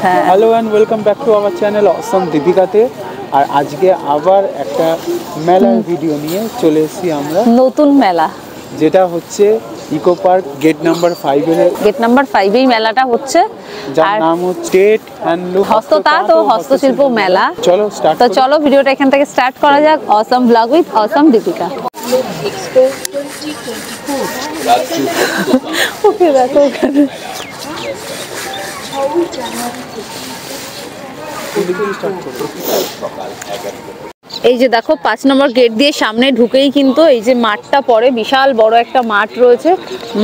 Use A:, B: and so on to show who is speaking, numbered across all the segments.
A: Hello and welcome back to our channel Asom দীপিকাতে। আর আজকে আবার একটা মেলার ভিডিও নিয়ে চলে এসেছি আমরা, নতুন মেলা যেটা হচ্ছে ইকো পার্ক গেট নাম্বার 5 এর।
B: গেট নাম্বার 5 এই মেলাটা হচ্ছে,
A: যার নাম হচ্ছে স্টেট হ্যান্ডলুম
B: হস্ততাঁত ও হস্তশিল্প মেলা।
A: চলো
B: ভিডিওটা এখান থেকে স্টার্ট করা যাক। অসম ব্লগ উইথ অসম দীপিকা। ওকে দেখো ওখানে এই যে দেখো 5 নম্বর গেট দিয়ে সামনে ঢুকেই কিন্তু এই যে মাঠটা পড়ে, বিশাল বড় একটা মাঠ রয়েছে।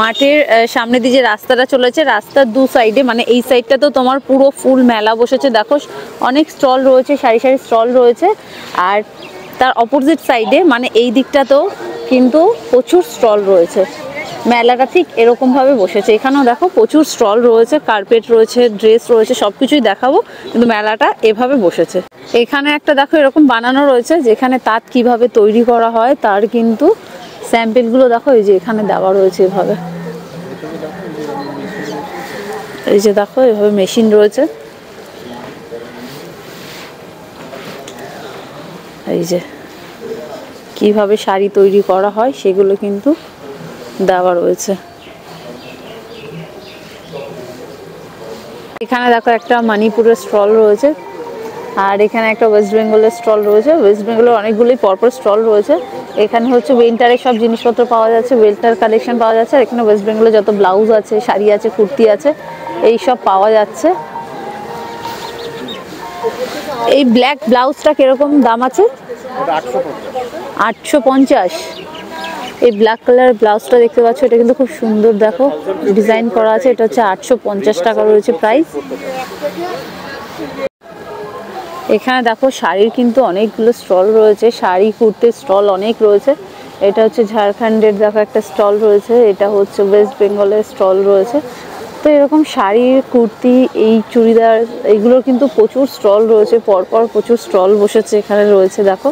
B: মাঠের সামনে দিয়ে যে রাস্তাটা চলেছে, রাস্তার দু সাইডে মানে এই সাইডটা তো তোমার পুরো ফুল মেলা বসেছে। দেখো অনেক স্টল রয়েছে, সারি সারি স্টল রয়েছে। আর তার অপোজিট সাইডে মানে এই দিকটাতেও কিন্তু প্রচুর স্টল রয়েছে। মেলাটা ঠিক এরকম ভাবে বসেছে। এখানেও দেখো প্রচুর স্টল রয়েছে, কার্পেট রয়েছে, ড্রেস রয়েছে, সবকিছুই দেখাবো, কিন্তু মেলাটা এভাবে বসেছে। এখানে একটা দেখো এরকম বানানো রয়েছে যেখানে তাঁত কিভাবে তৈরি করা হয় তার কিন্তু স্যাম্পেলগুলো দেখো এই যে এখানে দেওয়া রয়েছে। এভাবে এই যে দেখো এভাবে মেশিন রয়েছে, এই যে কিভাবে শাড়ি তৈরি করা হয় সেগুলো কিন্তু দেওয়া রয়েছে। এখানে দেখো একটা মণিপুরের স্টল রয়েছে, আর এখানে একটা ওয়েস্ট বেঙ্গলের স্টল রয়েছে। ওয়েস্ট বেঙ্গলের অনেকগুলোই পরপর স্টল রয়েছে। এখানে হচ্ছে উইন্টারের সব জিনিসপত্র পাওয়া যাচ্ছে, উইন্টার কালেকশন পাওয়া যাচ্ছে। আর এখানে ওয়েস্ট বেঙ্গলের যত ব্লাউজ আছে, শাড়ি আছে, কুর্তি আছে, এই সব পাওয়া যাচ্ছে। এই ব্ল্যাক ব্লাউজটা কিরকম দাম আছে? 850। এই ব্ল্যাক কালার ব্লাউজটা দেখতে পাচ্ছ, এটা কিন্তু খুব সুন্দর, দেখো ডিজাইন করা আছে। এটা হচ্ছে 850 টাকা রয়েছে প্রাইস। এখানে দেখো শাড়ির কিন্তু অনেকগুলো স্টল রয়েছে, শাড়ি কুর্তির স্টল অনেক রয়েছে। এটা হচ্ছে ঝাড়খণ্ডের দেখো একটা স্টল রয়েছে, এটা হচ্ছে ওয়েস্ট বেঙ্গলের স্টল রয়েছে। তো এরকম শাড়ি, কুর্তি, এই চুড়িদার, এইগুলোর কিন্তু প্রচুর স্টল রয়েছে, পরপর প্রচুর স্টল বসেছে এখানে রয়েছে। দেখো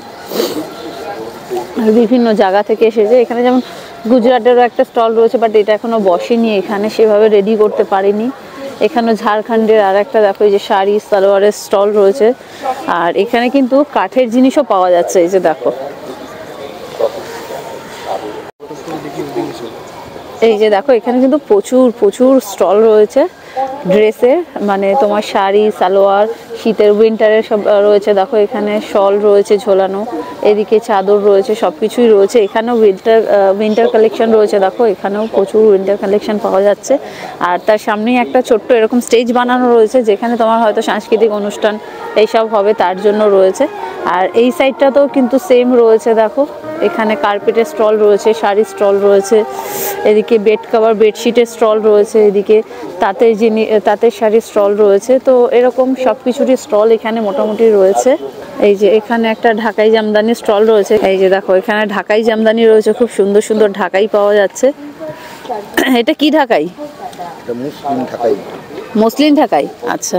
B: বিভিন্ন জায়গা থেকে এসেছে। এখানে যেমন গুজরাটেরও একটা স্টল রয়েছে, বাট এটা এখনো বসেনি, এখানে সেভাবে রেডি করতে পারিনি। এখানে ঝাড়খণ্ডের আর একটা দেখো এই যে শাড়ি সালোয়ারের স্টল রয়েছে। আর এখানে কিন্তু কাঠের জিনিসও পাওয়া যাচ্ছে, এই যে দেখো এই যে দেখো এখানে কিন্তু প্রচুর প্রচুর স্টল রয়েছে ড্রেসের, মানে তোমার শাড়ি, সালোয়ার, শীতের উইন্টারের সব রয়েছে। দেখো এখানে শল রয়েছে ঝোলানো, এদিকে চাদর রয়েছে, সব কিছুই রয়েছে। এখানেও উইন্টার কালেকশন রয়েছে। দেখো এখানেও প্রচুর উইন্টার কালেকশন পাওয়া যাচ্ছে। আর তার সামনেই একটা ছোট্ট এরকম স্টেজ বানানো রয়েছে, যেখানে তোমার হয়তো সাংস্কৃতিক অনুষ্ঠান এইসব হবে তার জন্য রয়েছে। আর এই সাইডটাতেও কিন্তু সেম রয়েছে। দেখো এখানে কার্পেটের স্টল রয়েছে, শাড়ির স্টল রয়েছে, এদিকে বেড কভার, বেডশিটের স্টল রয়েছে, এদিকে তাঁতের শাড়ির স্টল রয়েছে। তো এরকম সব কিছুরই স্টল এখানে মোটামুটি রয়েছে। এই যে এখানে একটা ঢাকাই জামদানি স্টল রয়েছে, এই যে দেখো এখানে ঢাকাই জামদানি রয়েছে, খুব সুন্দর সুন্দর ঢাকাই পাওয়া যাচ্ছে। এটা কি ঢাকাই? মসলিন ঢাকাই। আচ্ছা,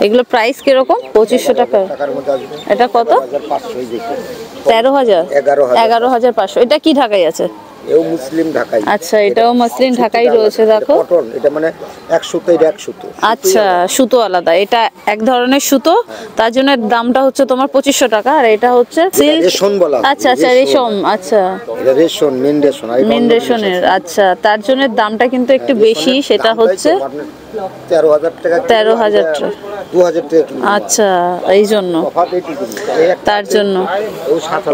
B: এগুলো প্রাইস কিরকম? 2500 টাকা। এটা কত? 13,000, 11,500। এটা কি ঢাকাই আছে?
C: এও মুসলিম ঢাকাই।
B: আচ্ছা, এটাও মুসলিম ঢাকাই রয়েছে। দেখো
C: কটন, এটা মানে এক সুতোর এক সুতো।
B: আচ্ছা, সুতো আলাদা, এটা এক ধরনের সুতো, তার জন্য দামটা হচ্ছে তোমার 2500 টাকা। আর এটা হচ্ছে সিল্ক,
C: রেশম বলা।
B: আচ্ছা আচ্ছা, রেশম। আচ্ছা,
C: এটা রেশম, মেন রেশম।
B: মেন রেশমের। আচ্ছা, তার জন্য দামটা কিন্তু একটু বেশি, সেটা হচ্ছে
C: 13,000 টাকা।
B: 13,000 টাকা,
C: 2,000 টাকা।
B: আচ্ছা, এই জন্য, তার জন্য।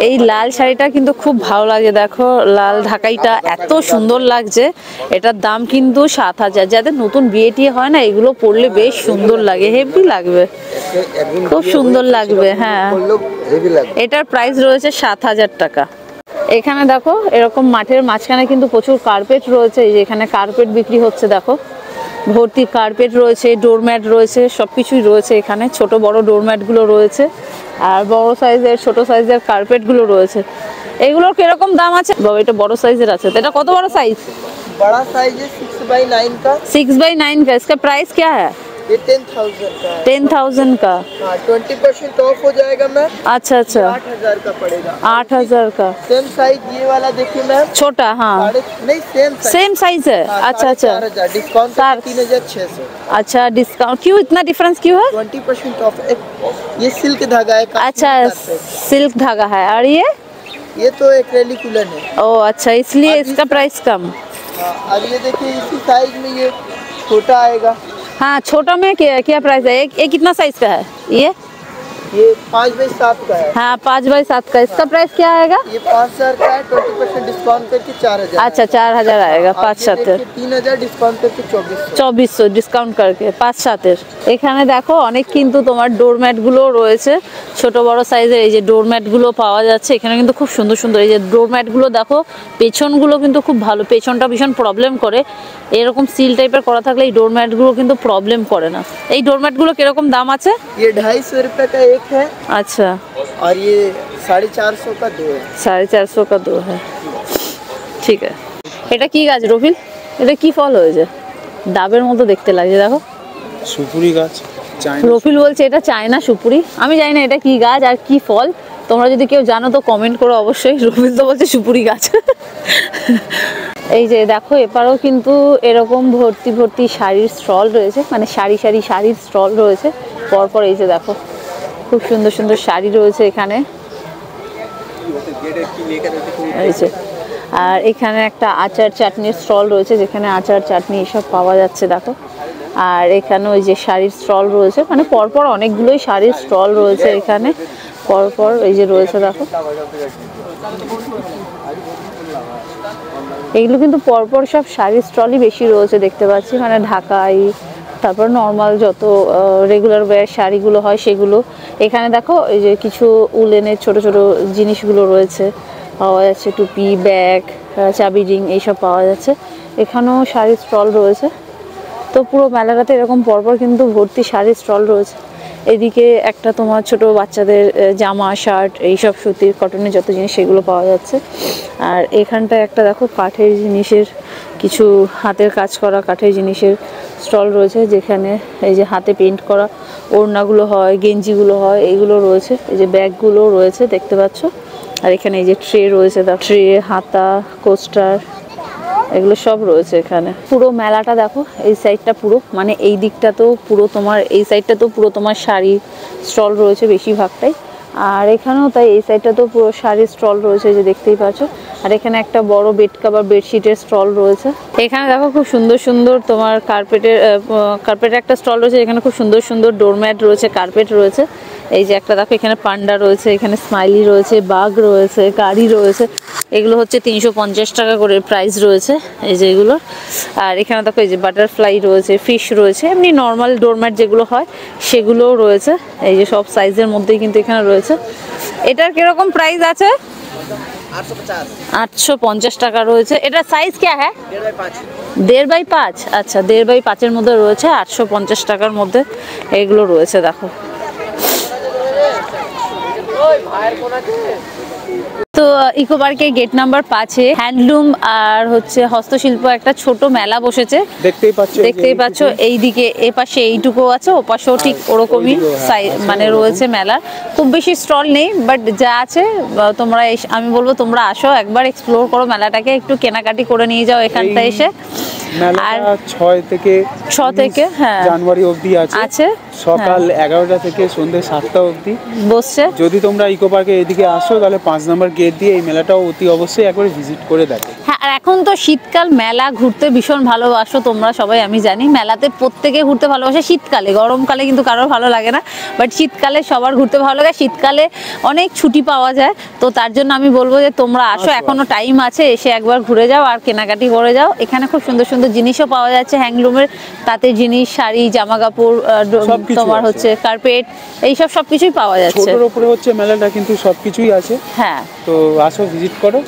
B: এই লাল শাড়িটা কিন্তু খুব ভালো লাগে। দেখো লাল ঢাকাইটা এত সুন্দর লাগছে। এটার দাম কিন্তু 7,000। যাদের নতুন বিয়ে টিয়ে হয় না, এগুলো পরলে বেশ সুন্দর লাগে, হেভি লাগবে, খুব সুন্দর লাগবে। হ্যাঁ, এটার প্রাইস রয়েছে 7,000 টাকা। এখানে দেখো এরকম মাঠের মাঝখানে কিন্তু প্রচুর কার্পেট রয়েছে। এই যে এখানে কার্পেট বিক্রি হচ্ছে, দেখো ভর্তি কার্পেট রয়েছে, ডোরম্যাট রয়েছে, সবকিছুই রয়েছে এখানে। ছোট বড় ডোরম্যাটগুলো রয়েছে, আর বড় সাইজের, ছোট সাইজের কার্পেটগুলো রয়েছে। এগুলোর কিরকম দাম আছে? বাবা, এটা বড় সাইজের আছে। তো এটা কত বড় সাইজ?
D: बड़ा साइज है 6x9 का।
B: 6x9 का। इसका प्राइस क्या है?
D: ये 10,000 का है।
B: 10,000 का।
D: हाँ 20% ऑफ हो जाएगा मैम।
B: अच्छा अच्छा,
D: 8,000 का पड़ेगा।
B: 8,000 का।
D: सेम साइज ये वाला देखिए मैम,
B: छोटा, हाँ
D: नहीं
B: सेम साइज है। अच्छा अच्छा,
D: 4,000 डिस्काउंट 3,600।
B: अच्छा डिस्काउंट क्यों, इतना डिफरेंस क्यों है?
D: 20% ऑफ। ये सिल्क धागा है।
B: अच्छा सिल्क धागा है। और
D: ये तो एक्रेलिक उलन है।
B: ओ अच्छा, इसलिए इसका प्राइस कम।
D: हाँ, और ये देखिए इसी साइज में ये छोटा आएगा।
B: हाँ छोटा में क्या प्राइस है? एक कितना साइज का है ये?
D: ये 5x7 का है।
B: हाँ 5x7 का। इसका प्राइस क्या आएगा?
D: ये 5,000 का है, 20% डिस्काउंट करके 4,000।
B: अच्छा 4,000 आएगा। 5-7
D: 3,000 डिस्काउंट करके 2,400।
B: 2,400 ডিসকাউন্ট করকে 5-7। এখানে দেখো অনেক কিন্তু তোমার ডোরম্যাট গুলো রয়েছে, ছোট বড় সাইজের। এই যে ডোরম্যাট গুলো পাওয়া যাচ্ছে এখানে কিন্তু খুব সুন্দর সুন্দর। এই যে ডোরম্যাট গুলো দেখো, পেছনগুলো কিন্তু খুব ভালো, পেছনটা ভীষণ প্রবলেম করে। এরকম সিল টাইপের করা থাকলে এই ডোরম্যাট গুলো কিন্তু প্রবলেম করে না। এই ডোরম্যাট গুলো কিরকম দাম আছে?
D: ये 250 रुपए का एक है।
B: अच्छा,
D: और ये 450 का 2 है।
B: 450 का 2 है। ঠিক আছে। এটা কি গাছ রফিল? এটা কি ফল হয়েছে? ডাবের মতো দেখতে লাগছে দেখো।
A: সুপুরি গাছ।
B: রফিল বলছে এটা চায়না সুপুরি। আমি জানি না এটা কি গাছ আর কি ফল, তোমরা যদি কেউ জানো তো কমেন্ট করো অবশ্যই। রফিল তো বলছে সুপুরি গাছ। এই যে দেখো এপারেও কিন্তু এরকম ভর্তি ভর্তি শাড়ির স্টল রয়েছে, মানে সারি সারি শাড়ির স্টল রয়েছে পরপর। এই যে দেখো খুব সুন্দর সুন্দর শাড়ি রয়েছে এখানে। এই যে, আর এখানে একটা আচার চাটনির স্টল রয়েছে যেখানে আচার চাটনি এসব পাওয়া যাচ্ছে দেখো। আর এখানে ওই যে শাড়ির স্টল রয়েছে, মানে পরপর অনেকগুলোই শাড়ির স্টল রয়েছে এখানে পরপর। এই যে রয়েছে দেখো, এগুলো কিন্তু পরপর সব শাড়ির স্টলই বেশি রয়েছে দেখতে পাচ্ছি, মানে ঢাকাই, তারপর নর্মাল যত রেগুলার ওয়্যার শাড়িগুলো হয় সেগুলো। এখানে দেখো এই যে কিছু উলেনের ছোট ছোট জিনিসগুলো রয়েছে পাওয়া যাচ্ছে, টুপি, ব্যাগ, চাবি রিং এইসব পাওয়া যাচ্ছে। এখানেও শাড়ির স্টল রয়েছে। তো পুরো মেলাটাতে এরকম পরপর কিন্তু ভর্তি শাড়ির স্টল রয়েছে। এদিকে একটা তোমার ছোট বাচ্চাদের জামা, শার্ট, এইসব সুতির কটনের যত জিনিস সেগুলো পাওয়া যাচ্ছে। আর এখানটায় একটা দেখো কাঠের জিনিসের, কিছু হাতের কাজ করা কাঠের জিনিসের স্টল রয়েছে যেখানে এই যে হাতে পেইন্ট করা ওড়নাগুলো হয়, গেঞ্জিগুলো হয়, এইগুলো রয়েছে। এই যে ব্যাগগুলো রয়েছে দেখতে পাচ্ছ। আর এখানে এই যে ট্রে রয়েছে, ট্রে, হাতা, কোস্টার, এগুলো সব রয়েছে এখানে। পুরো মেলাটা দেখো, এই সাইডটা পুরো, মানে এই দিকটা তো পুরো তোমার, এই সাইডটা তো পুরো তোমার শাড়ি স্টল রয়েছে বেশিরভাগটাই। আর এখানেও তাই, এই সাইডটা তো পুরো শাড়ির স্টল রয়েছে যে দেখতেই পাচ্ছ। আর এখানে একটা বড় বেড কভার, বেডশিটের স্টল রয়েছে। এখানে দেখো খুব সুন্দর সুন্দর তোমার কার্পেটের একটা স্টল রয়েছে। এখানে খুব সুন্দর সুন্দর ডোরম্যাট রয়েছে, কার্পেট রয়েছে। এই যে একটা দেখো এখানে পান্ডা রয়েছে, এখানে স্মাইলি রয়েছে, বাঘ রয়েছে, গাড়ি রয়েছে। এগুলো হচ্ছে 350 টাকা করে প্রাইস রয়েছে এই যে এগুলো। আর এখানে দেখো এই যে বাটারফ্লাই রয়েছে, ফিশ রয়েছে, এমনি নর্মাল ডোরম্যাট যেগুলো হয় সেগুলোও রয়েছে। এই যে সব সাইজের মধ্যেই কিন্তু এখানে রয়েছে। এটার কিরকম প্রাইস আছে? 850 টাকা রয়েছে। এটা সাইজ क्या है? 1.5x5। আচ্ছা 1.5x5 মধ্যে রয়েছে, 850 টাকার মধ্যে এগুলো রয়েছে দেখো। তো ইকো পার্কে গেট নাম্বার 5-এ হ্যান্ডলুম আর হচ্ছে হস্তশিল্প একটা ছোট মেলা বসেছে। দেখতেই পাচ্ছ এইদিকে, এ পাশে এইটুকু আছে, ও পাশেও ঠিক ওরকমই মানে রয়েছে মেলার। খুব বেশি স্টল নেই, বাট যা আছে তোমরা, আমি বলবো তোমরা আসো একবার, এক্সপ্লোর করো মেলাটাকে, একটু কেনাকাটি করে নিয়ে যাও এখানটা এসে।
A: আর 6 থেকে
B: হ্যাঁ
A: জানুয়ারি অবধি আছে, সকাল 11টা থেকে সন্ধ্যে 7টা অবধি বসছে। যদি তোমরা ইকো পার্কে এদিকে আসো তাহলে 5 নম্বর গেট দিয়ে এই মেলাটাও অতি অবশ্যই একবার ভিজিট করে দেখো।
B: হ্যাঁ, আর এখন তো শীতকাল, মেলা ঘুরতে ভীষণ ভালোবাসো তোমরা সবাই, আমি জানি। মেলাতে প্রত্যেকে ঘুরতে ভালোবাসে শীতকালে, গরমকালে কিন্তু কারোর ভালো লাগে না, বাট শীতকালে সবার ঘুরতে ভালো লাগে। শীতকালে অনেক ছুটি পাওয়া যায়, তো তার জন্য আমি বলবো যে তোমরা আসো, এখনো টাইম আছে, এসে একবার ঘুরে যাও আর কেনাকাটি করে যাও। এখানে খুব সুন্দর সুন্দর জিনিসও পাওয়া যাচ্ছে, হ্যান্ডলুমের তাঁতের জিনিস, শাড়ি, জামা কাপড়, তোমার হচ্ছে কার্পেট, এইসব সবকিছুই পাওয়া যাচ্ছে।
A: ছোটর উপরে হচ্ছে মেলাটা, কিন্তু সবকিছুই আছে।
B: হ্যাঁ,
A: তো আসো, ভিজিট করো।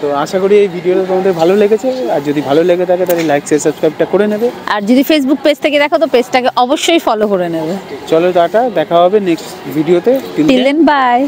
A: তো আশা করি এই ভিডিওটা তোমাদের ভালো লেগেছে, আর যদি ভালো লেগে থাকে তাহলে লাইক, শেয়ার, সাবস্ক্রাইবটা করে নেবে।
B: আর যদি ফেসবুক পেজ থেকে দেখো তো পেজটাকে অবশ্যই ফলো করে নেবে।
A: চলো টাটা, দেখা হবে নেক্সট ভিডিওতে।
B: Till then by.